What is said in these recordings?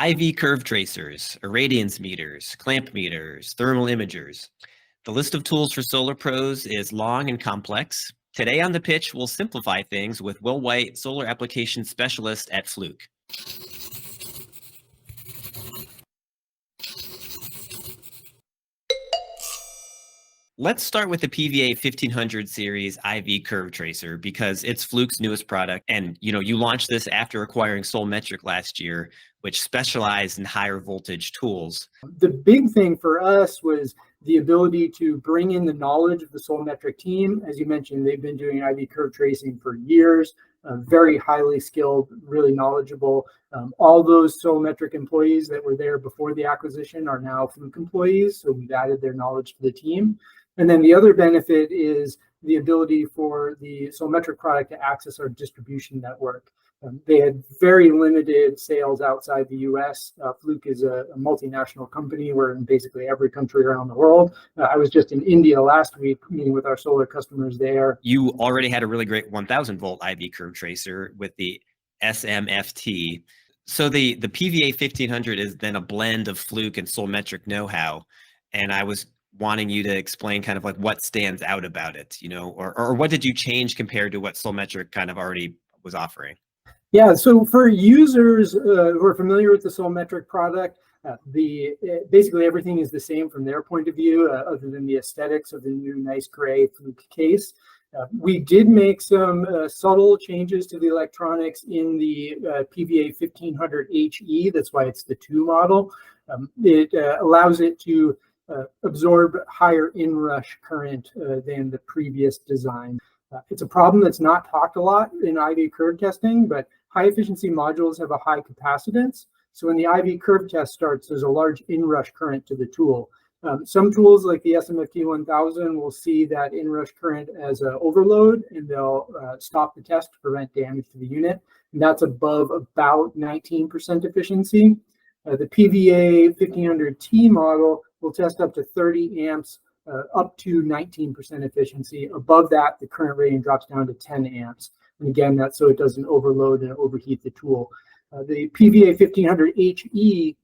IV curve tracers, irradiance meters, clamp meters, thermal imagers. The list of tools for solar pros is long and complex. Today on The Pitch, we'll simplify things with Will White, solar application specialist at Fluke. Let's start with the PVA 1500 series IV curve tracer because it's Fluke's newest product. And you launched this after acquiring Solmetric last year, which specialized in higher voltage tools. The big thing for us was the ability to bring in the knowledge of the Solmetric team. As you mentioned, they've been doing IV curve tracing for years, very highly skilled, really knowledgeable. All those Solmetric employees that were there before the acquisition are now Fluke employees, so we've added their knowledge to the team. And then the other benefit is the ability for the Solmetric product to access our distribution network. They had very limited sales outside the US. Fluke is a multinational company. We're in basically every country around the world. I was just in India last week meeting with our solar customers there. You already had a really great 1000 volt IV curve tracer with the SMFT. So the PVA 1500 is then a blend of Fluke and Solmetric know-how. And I was wanting you to explain kind of like what stands out about it, or what did you change compared to what Solmetric kind of already was offering? Yeah, so for users who are familiar with the Solmetric product, basically everything is the same from their point of view, other than the aesthetics of the new nice gray Fluke case. We did make some subtle changes to the electronics in the PVA 1500HE. That's why it's the 2 model. It allows it to absorb higher inrush current than the previous design. It's a problem that's not talked a lot in IV curve testing, but high efficiency modules have a high capacitance. So when the IV curve test starts, there's a large inrush current to the tool. Some tools like the SMFT 1000 will see that inrush current as an overload, and they'll stop the test to prevent damage to the unit. And that's above about 19% efficiency. The PVA 1500T model will test up to 30 amps, up to 19% efficiency. Above that, the current rating drops down to 10 amps. And again, that's so it doesn't overload and overheat the tool. The PVA 1500HE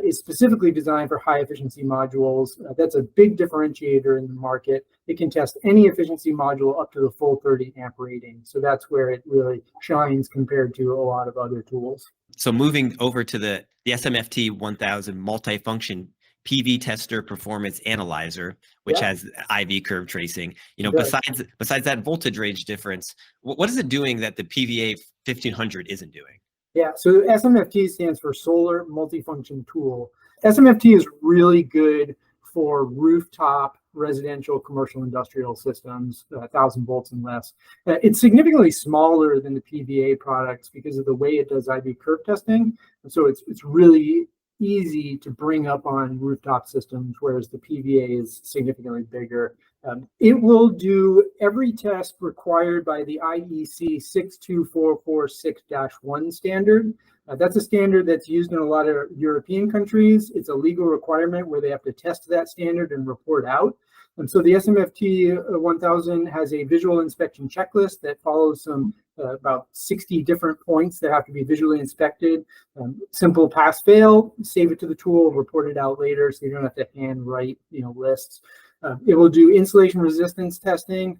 is specifically designed for high efficiency modules. That's a big differentiator in the market. It can test any efficiency module up to the full 30 amp rating. So that's where it really shines compared to a lot of other tools. So moving over to the SMFT 1000 multifunction PV tester performance analyzer, which has IV curve tracing. Besides that voltage range difference, what is it doing that the PVA 1500 isn't doing? Yeah, so SMFT stands for Solar Multifunction Tool. SMFT is really good for rooftop residential, commercial, industrial systems, 1000 volts and less. It's significantly smaller than the PVA products because of the way it does IV curve testing. And so it's really easy to bring up on rooftop systems, whereas the PVA is significantly bigger. It will do every test required by the IEC 62446-1 standard. That's a standard that's used in a lot of European countries. It's a legal requirement where they have to test that standard and report out. And so the SMFT 1000 has a visual inspection checklist that follows some about 60 different points that have to be visually inspected. Simple pass fail, save it to the tool, report it out later so you don't have to hand write lists. It will do insulation resistance testing.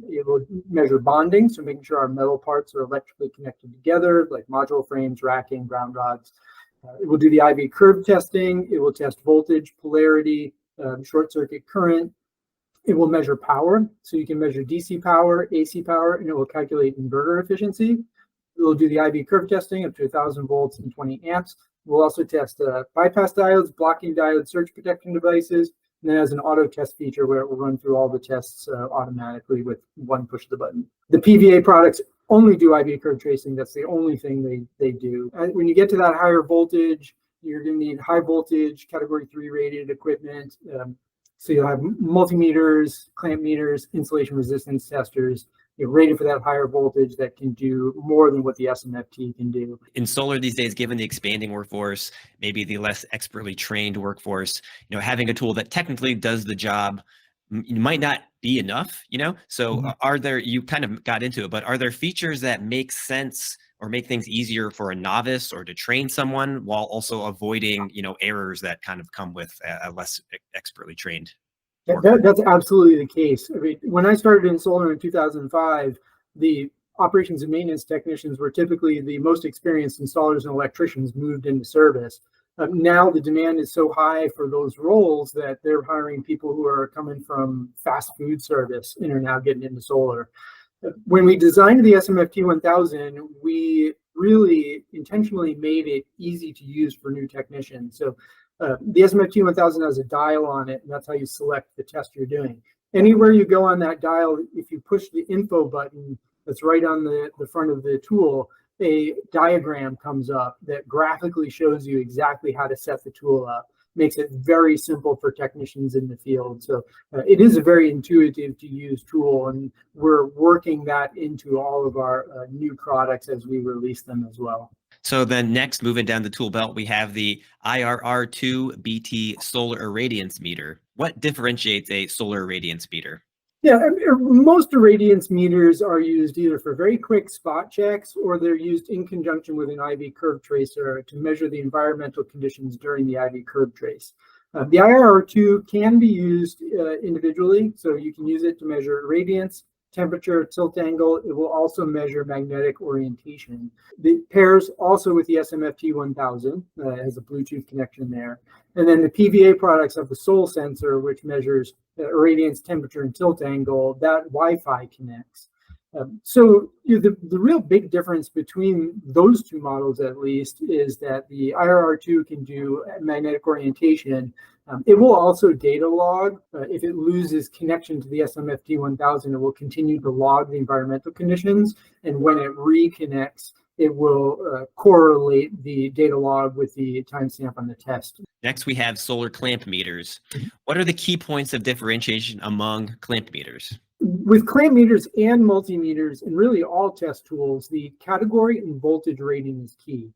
It will measure bonding, so making sure our metal parts are electrically connected together, like module frames, racking, ground rods. It will do the IV curve testing. It will test voltage, polarity, short circuit current. It will measure power, so you can measure DC power, AC power, and it will calculate inverter efficiency. It will do the IV curve testing up to 1000 volts and 20 amps. We'll also test bypass diodes, blocking diodes, surge protection devices, and then has an auto test feature where it will run through all the tests automatically with one push of the button. The PVA products only do IV curve tracing. That's the only thing they do. And when you get to that higher voltage, you're going to need high voltage, category 3 rated equipment. So you'll have multimeters, clamp meters, insulation resistance testers, rated for that higher voltage that can do more than what the SMFT can do. In solar these days, given the expanding workforce, maybe the less expertly trained workforce, having a tool that technically does the job might not be enough, So are there, you kind of got into it, but are there features that make sense or make things easier for a novice or to train someone while also avoiding, errors that kind of come with a less expertly trained worker? That's absolutely the case. I mean, when I started in solar in 2005, the operations and maintenance technicians were typically the most experienced installers and electricians moved into service. Now the demand is so high for those roles that they're hiring people who are coming from fast food service and are now getting into solar. When we designed the SMFT 1000, we really intentionally made it easy to use for new technicians. So the SMFT 1000 has a dial on it, and that's how you select the test you're doing. Anywhere you go on that dial, if you push the info button that's right on the front of the tool, a diagram comes up that graphically shows you exactly how to set the tool up. Makes it very simple for technicians in the field. So it is a very intuitive to use tool, and we're working that into all of our new products as we release them as well. So then next, moving down the tool belt, we have the IRR2-BT Solar Irradiance meter. What differentiates a solar irradiance meter? Yeah, most irradiance meters are used either for very quick spot checks, or they're used in conjunction with an IV curve tracer to measure the environmental conditions during the IV curve trace. The IRR2 can be used individually, so you can use it to measure irradiance, temperature, tilt angle. It will also measure magnetic orientation. It pairs also with the SMFT 1000, has a Bluetooth connection there. And then the PVA products have the Sol sensor, which measures irradiance, temperature, and tilt angle. That Wi-Fi connects. So the real big difference between those two models, at least, is that the IRR2 can do magnetic orientation. It will also data log. If it loses connection to the SMFT 1000, it will continue to log the environmental conditions. And when it reconnects, it will correlate the data log with the timestamp on the test. Next, we have solar clamp meters. What are the key points of differentiation among clamp meters? With clamp meters and multimeters, and really all test tools, the category and voltage rating is key.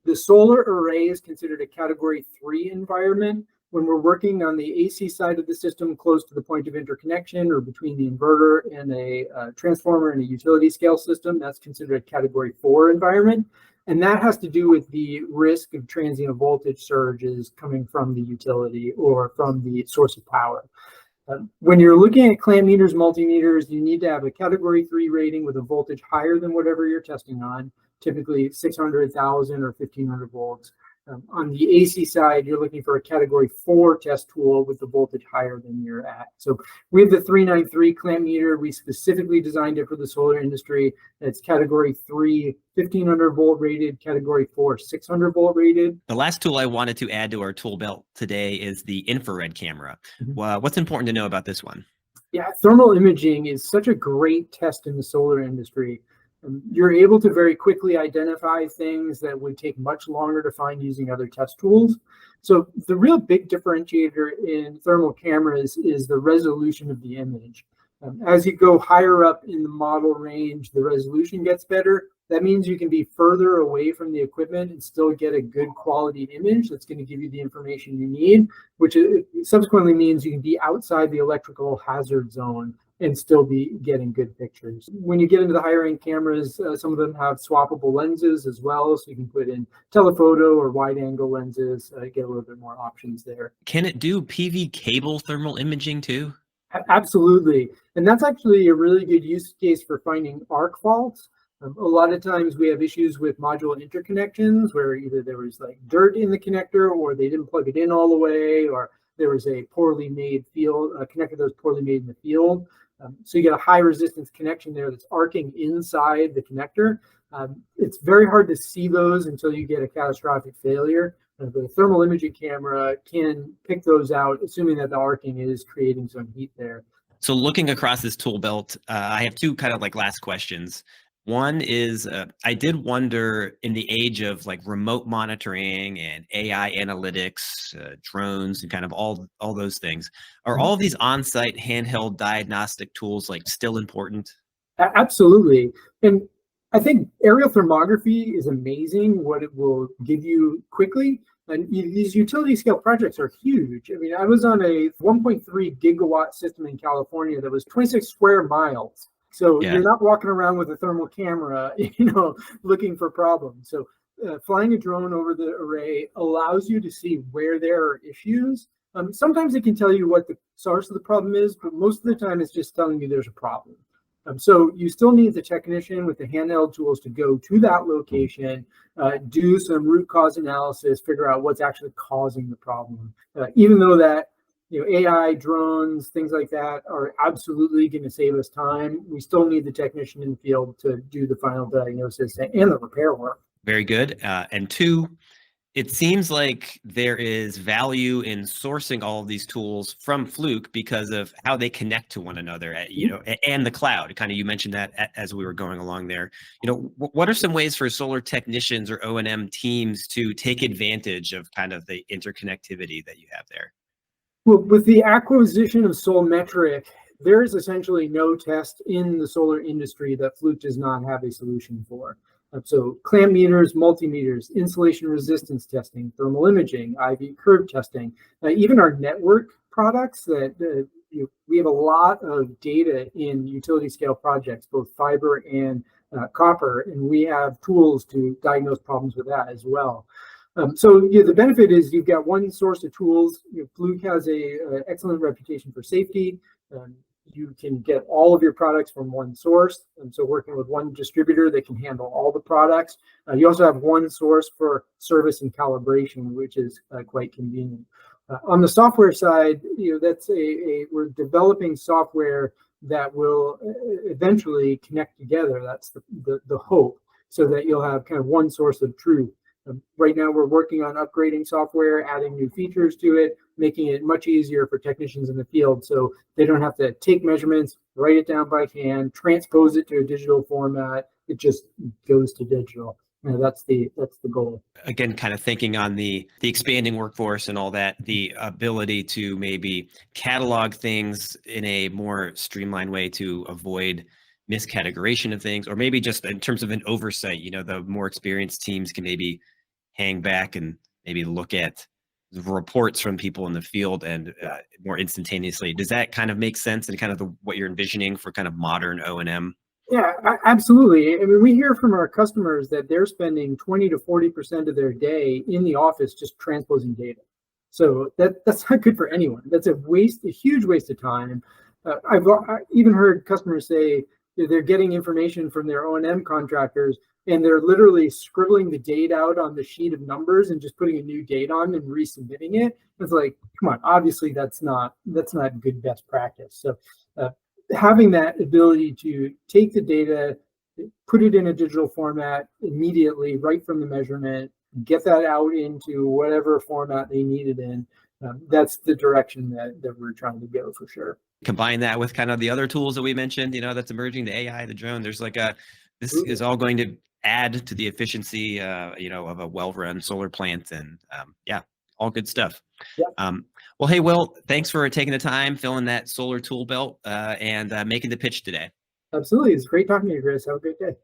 The solar array is considered a category 3 environment. When we're working on the AC side of the system close to the point of interconnection or between the inverter and a transformer and a utility scale system, that's considered a category 4 environment. And that has to do with the risk of transient voltage surges coming from the utility or from the source of power. When you're looking at clamp meters, multimeters, you need to have a category 3 rating with a voltage higher than whatever you're testing on, typically 600, 1,000, or 1,500 volts. On the AC side, you're looking for a category 4 test tool with the voltage higher than you're at. So we have the 393 clamp meter. We specifically designed it for the solar industry. It's category 3, 1,500 volt rated, category 4, 600 volt rated. The last tool I wanted to add to our tool belt today is the infrared camera. What's important to know about this one? Yeah, thermal imaging is such a great test in the solar industry. You're able to very quickly identify things that would take much longer to find using other test tools. So the real big differentiator in thermal cameras is the resolution of the image. As you go higher up in the model range, the resolution gets better. That means you can be further away from the equipment and still get a good quality image that's going to give you the information you need, which subsequently means you can be outside the electrical hazard zone and still be getting good pictures. When you get into the higher end cameras, some of them have swappable lenses as well, so you can put in telephoto or wide angle lenses, get a little bit more options there. Can it do PV cable thermal imaging too? Absolutely. And that's actually a really good use case for finding arc faults. A lot of times we have issues with module interconnections where either there was like dirt in the connector, or they didn't plug it in all the way, or there was a poorly made field, a connector that was poorly made in the field. So you get a high resistance connection there that's arcing inside the connector. It's very hard to see those until you get a catastrophic failure. The thermal imaging camera can pick those out, assuming that the arcing is creating some heat there. So looking across this tool belt, I have two kind of like last questions. One is, I did wonder, in the age of like remote monitoring and AI analytics, drones, and kind of all those things, are all of these on-site handheld diagnostic tools like still important? Absolutely. And I think aerial thermography is amazing, what it will give you quickly. And these utility scale projects are huge. I mean, I was on a 1.3 gigawatt system in California that was 26 square miles. So Yeah. you're not walking around with a thermal camera, looking for problems. So flying a drone over the array allows you to see where there are issues. Sometimes it can tell you what the source of the problem is, but most of the time it's just telling you there's a problem. So you still need the technician with the handheld tools to go to that location, do some root cause analysis, figure out what's actually causing the problem. Even though that AI, drones, things like that are absolutely going to save us time, we still need the technician in the field to do the final diagnosis and the repair work. Very good. And two, it seems like there is value in sourcing all of these tools from Fluke because of how they connect to one another, and the cloud. Kind of, you mentioned that as we were going along there. What are some ways for solar technicians or O&M teams to take advantage of kind of the interconnectivity that you have there? Well, with the acquisition of Solmetric, there is essentially no test in the solar industry that Fluke does not have a solution for. So clamp meters, multimeters, insulation resistance testing, thermal imaging, IV curve testing, even our network products that we have a lot of data in utility scale projects, both fiber and copper, and we have tools to diagnose problems with that as well. So the benefit is you've got one source of tools. Fluke has a excellent reputation for safety. You can get all of your products from one source. And so working with one distributor that can handle all the products. You also have one source for service and calibration, which is quite convenient. On the software side, that's we're developing software that will eventually connect together. That's the hope, so that you'll have kind of one source of truth. Right now, we're working on upgrading software, adding new features to it, making it much easier for technicians in the field so they don't have to take measurements, write it down by hand, transpose it to a digital format. It just goes to digital. That's the goal. Again, kind of thinking on the expanding workforce and all that, the ability to maybe catalog things in a more streamlined way to avoid miscategorization of things, or maybe just in terms of an oversight, the more experienced teams can maybe hang back and maybe look at the reports from people in the field and more instantaneously. Does that kind of make sense and kind of what you're envisioning for kind of modern O&M? Yeah, absolutely. I mean, we hear from our customers that they're spending 20 to 40% of their day in the office just transposing data. So that's not good for anyone. That's a huge waste of time. I've even heard customers say they're getting information from their O&M contractors, and they're literally scribbling the date out on the sheet of numbers and just putting a new date on and resubmitting it. It's like, come on, obviously that's not good best practice. So having that ability to take the data, put it in a digital format immediately, right from the measurement, get that out into whatever format they need it in, that's the direction that we're trying to go for sure. Combine that with kind of the other tools that we mentioned, that's emerging, the AI, the drone. There's this is all going to add to the efficiency, of a well-run solar plant, and all good stuff. Yeah. Well, hey, Will, thanks for taking the time, filling that solar tool belt, and making the pitch today. Absolutely. It's great talking to you, Chris. Have a great day.